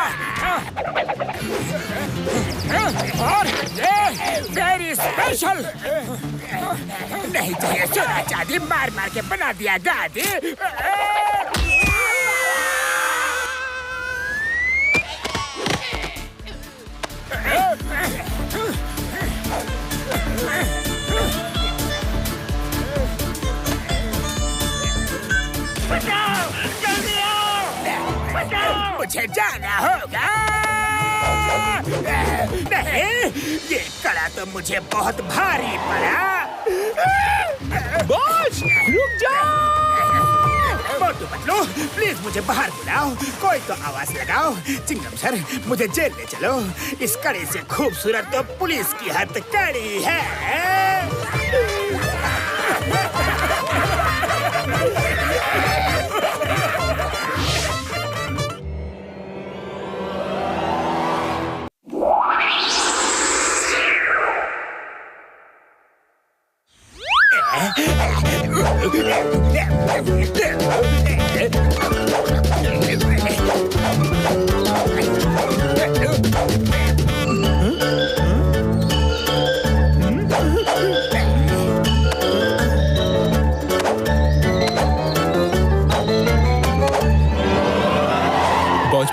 और ये वेरी स्पेशल। नहीं चाहिए सोना चांदी, मार मार के बना दिया दादी। मुझे जाना होगा। नहीं, ये कड़ा तो मुझे बहुत भारी पड़ा। बॉस, रुक जाओ। मोटू पतलू, प्लीज मुझे बाहर बुलाओ, कोई तो आवाज लगाओ। चिंगम सर, मुझे जेल ले चलो। इस कड़े से खूबसूरत तो पुलिस की हथकड़ी है।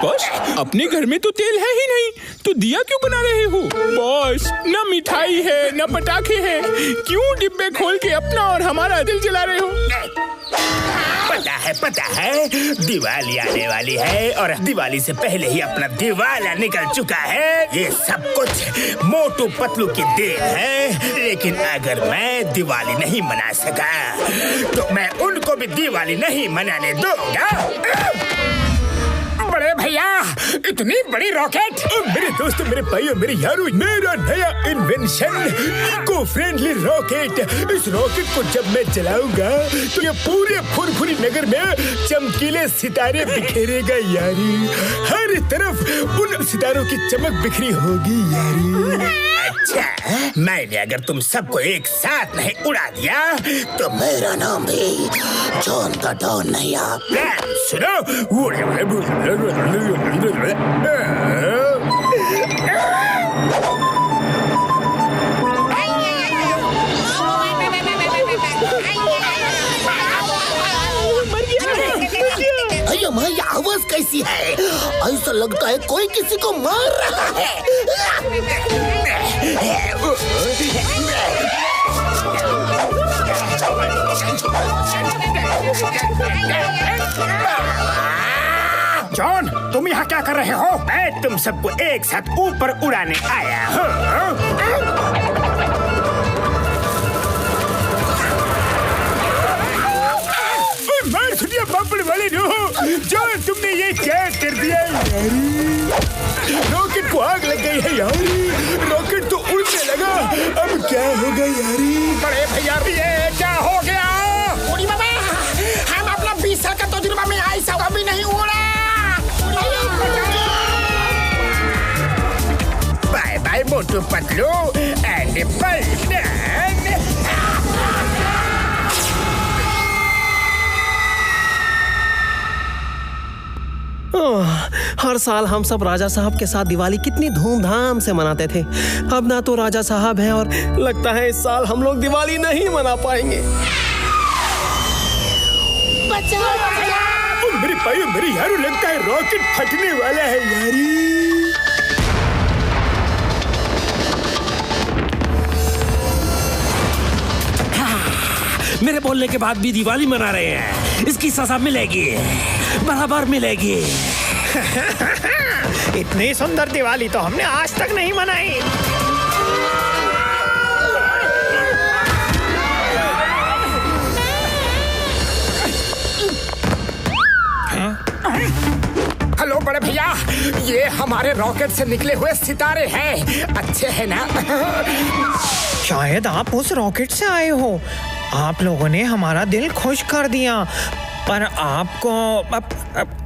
बॉस, अपने घर में तो तेल है ही नहीं, तो दिया क्यों बना रहे हो? बॉस, न मिठाई है न पटाखे हैं, क्यों डिब्बे खोल के अपना और हमारा दिल जला रहे हो? पता है, दिवाली आने वाली है और दिवाली से पहले ही अपना दिवाला निकल चुका है। ये सब कुछ मोटू पतलू की देन है, लेकिन अगर मैं दिवाली नहीं मना सका तो मैं उनको भी दिवाली नहीं मनाने दूंगा। बड़े भैया, इतनी बड़ी रॉकेट! मेरे दोस्तों, मेरे भाइयों, मेरे यारों, मेरा नया इन्वेंशन, इको फ्रेंडली रॉकेट। इस रॉकेट को जब मैं जलाऊंगा तो ये पूरे फुरफुरी नगर में चमकीले सितारे बिखेरेगा यारी। हर तरफ उन सितारों की चमक बिखरी होगी यारी। अच्छा, मैंने अगर तुम सबको एक साथ नहीं उड़ा दिया तो मेरा नाम भी जॉन द डॉन नहीं। आप सुनो, अयो मैं आवाज कैसी है? ऐसा लगता है कोई किसी को मार रहा है। जॉन, तुम यहाँ क्या कर रहे हो? मैं तुम सबको एक साथ ऊपर उड़ाने आया हूँ। मार छुटिया पापड़ वाले नो। जॉन, तुमने ये क्या कर दिया यार? रॉकेट को आग लग गई है यार। रॉकेट तो उड़ने लगा, अब क्या होगा यार? बड़े भैया ये क्या हो गया? उड़ी बाबा, हम अपना 20 साल का तजुर्बा में ऐसा कभी नहीं उड़ा। Bye bye Motu Patlu and बल्डन। हर साल हम सब राजा साहब के साथ दिवाली कितनी धूमधाम से मनाते थे। अब ना तो राजा साहब हैं और लगता है इस साल हम लोग दिवाली नहीं मना पाएंगे। मेरे भाई मेरे यारो, लगता है रॉकेट फटने वाला है यारी। मेरे बोलने के बाद भी दिवाली मना रहे हैं, इसकी सजा मिलेगी, बराबर मिलेगी। इतनी सुंदर दिवाली तो हमने आज तक नहीं मनाई। हेलो बड़े भैया, ये हमारे रॉकेट से निकले हुए सितारे हैं। अच्छे हैं ना? शायद आप उस रॉकेट से आए हो। आप लोगों ने हमारा दिल खुश कर दिया, पर आपको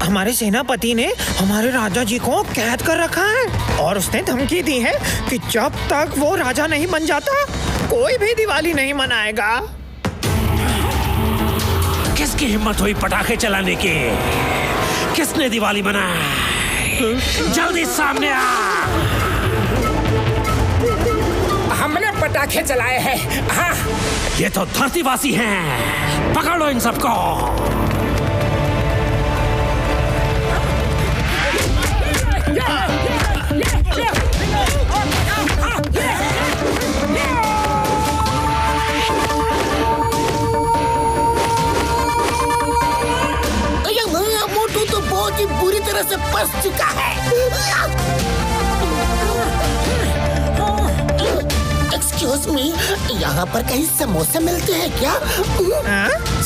हमारे सेनापति ने हमारे राजा जी को कैद कर रखा है और उसने धमकी दी है कि जब तक वो राजा नहीं बन जाता कोई भी दिवाली नहीं मनाएगा। किसकी हिम्मत हुई पटाखे चलाने की? किसने दिवाली मनाई? जल्दी सामने आ। हमने पटाखे चलाए हैं। हाँ। ये तो धरतीवासी हैं, पकड़ लो इन सबको। मोटू तो बहुत ही बुरी तरह से फंस चुका है। एक्सक्यूज मी, यहाँ पर कहीं समोसे मिलते हैं क्या?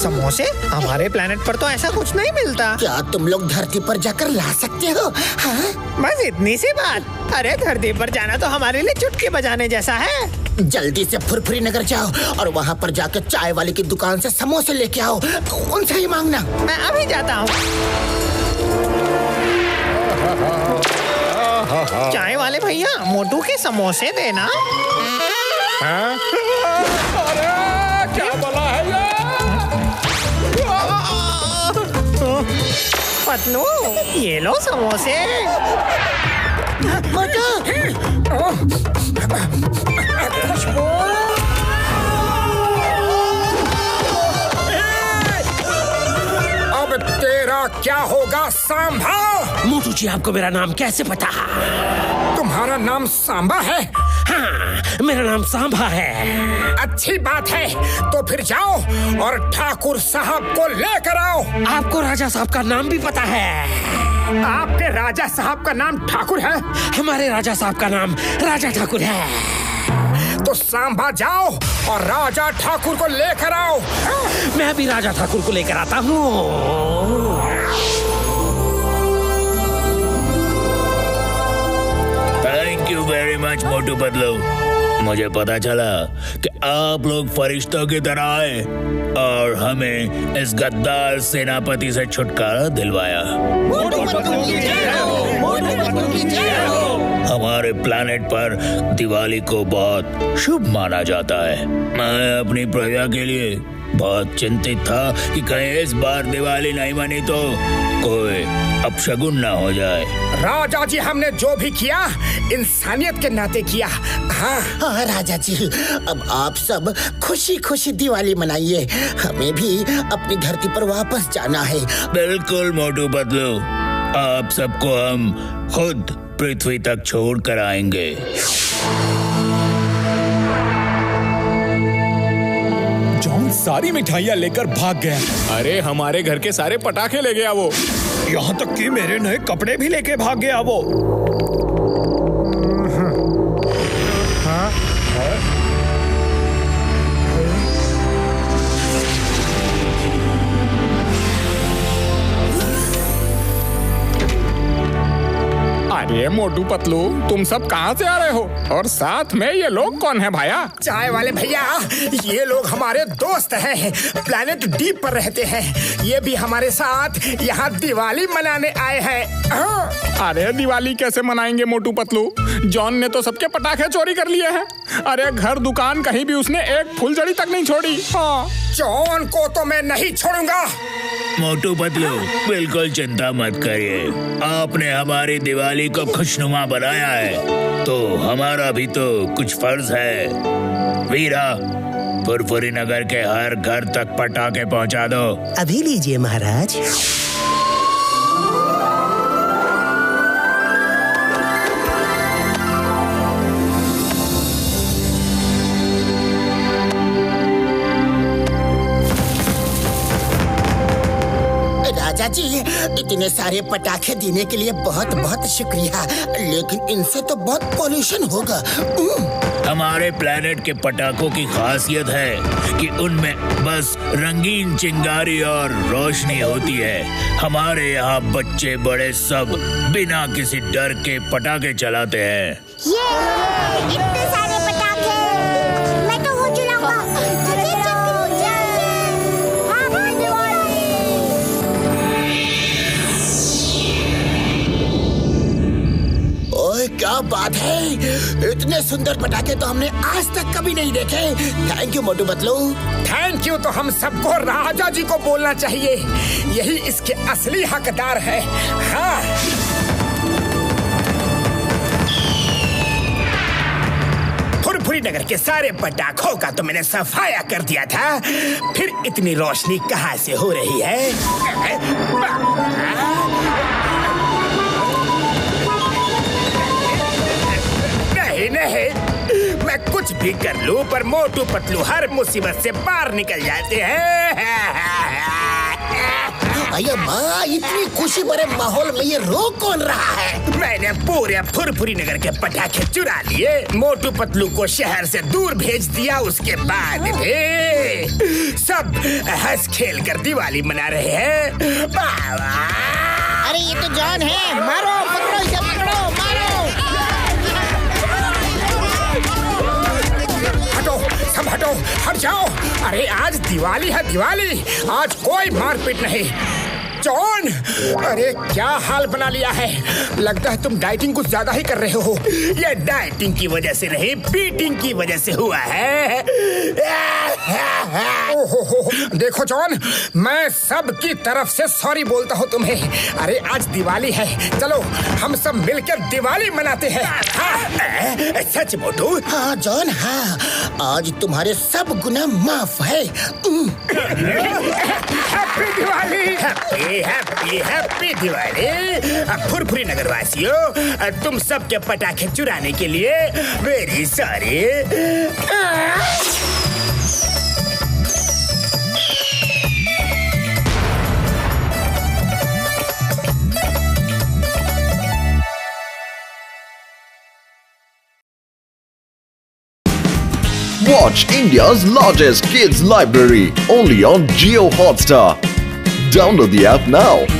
समोसे? हमारे प्लेनेट पर तो ऐसा कुछ नहीं मिलता। क्या तुम लोग धरती पर जाकर ला सकते हो? हाँ? बस इतनी सी बात। अरे धरती पर जाना तो हमारे लिए चुटकी बजाने जैसा है। जल्दी से फुरफुरी नगर जाओ और वहाँ पर जाकर चाय वाले की दुकान से समोसे लेके आओ। उनसे ही मांगना। मैं अभी जाता हूँ। चाय वाले भैया, मोटू के समोसे देना। अरे क्या बोला है ये? पतलू, ये लो समोसे। अब तेरा क्या होगा सांभा? मोटू जी, आपको मेरा नाम कैसे पता? तुम्हारा नाम सांबा है? हाँ, मेरा नाम सांबा है। अच्छी बात है, तो फिर जाओ और ठाकुर साहब को लेकर आओ। आपको राजा साहब का नाम भी पता है? आपके राजा साहब का नाम ठाकुर है? हमारे राजा साहब का नाम राजा ठाकुर है। तो सांबा जाओ और राजा ठाकुर को लेकर आओ। मैं भी राजा ठाकुर को लेकर आता हूँ। Thank you very much Motu Patlu. मुझे पता चला कि आप लोग फरिश्तों की तरह आए और हमें इस गद्दार सेनापति से छुटकारा दिलवाया। हमारे प्लैनेट पर दिवाली को बहुत शुभ माना जाता है। मैं अपनी प्रजा के लिए बहुत चिंतित था कि कहीं इस बार दिवाली नहीं मनी तो कोई अपशगुन ना हो जाए। राजा जी, हमने जो भी किया इंसानियत के नाते किया। हाँ हाँ राजा जी, अब आप सब खुशी खुशी दिवाली मनाइए। हमें भी अपनी धरती पर वापस जाना है। बिल्कुल मोटू पतलू, आप सबको हम खुद पृथ्वी तक छोड़ कर आएंगे। जॉन सारी मिठाइयाँ लेकर भाग गया। अरे हमारे घर के सारे पटाखे ले गया वो। यहाँ तक कि मेरे नए कपड़े भी लेके भाग गया वो। अरे मोटू पतलू, तुम सब कहाँ से आ रहे हो? और साथ में ये लोग कौन है भाया? चाय वाले भैया, ये लोग हमारे दोस्त हैं, प्लैनेट डी पर रहते हैं। ये भी हमारे साथ यहाँ दिवाली मनाने आए हैं। अरे दिवाली कैसे मनाएंगे मोटू पतलू? जॉन ने तो सबके पटाखे चोरी कर लिए हैं। अरे घर दुकान कहीं भी उसने एक फुलझड़ी तक नहीं छोड़ी। हाँ, जॉन को तो मैं नहीं छोड़ूंगा। मोटू पतलू, बिल्कुल चिंता मत करिए। आपने हमारी दिवाली को खुशनुमा बनाया है, तो हमारा भी तो कुछ फर्ज है। वीरा, फुरफुरी नगर के हर घर तक पटाखे पहुंचा दो। अभी लीजिए महाराज। राजा जी, इतने सारे पटाखे देने के लिए बहुत बहुत शुक्रिया, लेकिन इनसे तो बहुत पोल्यूशन होगा। हमारे प्लेनेट के पटाखों की खासियत है कि उनमें बस रंगीन चिंगारी और रोशनी होती है। हमारे यहाँ बच्चे बड़े सब बिना किसी डर के पटाखे चलाते हैं। ये इतने सारे पटाखे, मैं तो वो चलाऊंगा। ओए क्या बात है, इतने सुंदर पटाखे तो हमने आज तक कभी नहीं देखे। Thank you Motu Patlu. Thank you तो हम सबको राजा जी को बोलना चाहिए, यही इसके असली हकदार है। हाँ, फुरफुरी नगर के सारे पटाखों का तो मैंने सफाया कर दिया था, फिर इतनी रोशनी कहाँ से हो रही है? नहीं, मैं कुछ भी कर लूं, पर मोटू पतलू हर मुसीबत से बाहर निकल जाते हैं। अरे माँ, इतनी खुशी भरे माहौल में ये रो कौन रहा है? मैंने पूरे फुरफुरी नगर के पटाखे चुरा लिए, मोटू पतलू को शहर से दूर भेज दिया। उसके बाद भी सब हंस खेल कर दिवाली मना रहे हैं। अरे ये तो जॉन है, मारो, पकड़ो इसे, पकड़ो, मारो। हटो, सब हटो, हट जाओ। अरे आज दिवाली है, दिवाली, आज कोई मारपीट नहीं। जॉन, अरे क्या हाल बना लिया है। लगता है तुम डाइटिंग कुछ ज्यादा ही कर रहे हो। ये डाइटिंग की वजह से नहीं, बीटिंग की वजह से हुआ है। ओहो, देखो जॉन, मैं सब की तरफ से सॉरी बोलता हूँ तुम्हें। अरे आज दिवाली है, चलो हम सब मिलकर दिवाली मनाते हैं। हाँ, सच मोटू? हाँ जॉन, हाँ, आज तुम्हारे सब गुनाह माफ है। Happy Diwali, happy happy Diwali. Furfuri Nagar वासियों, तुम सबके पटाखे चुराने के लिए very sorry. Watch India's largest kids library only on Jio Hotstar. Download the app now.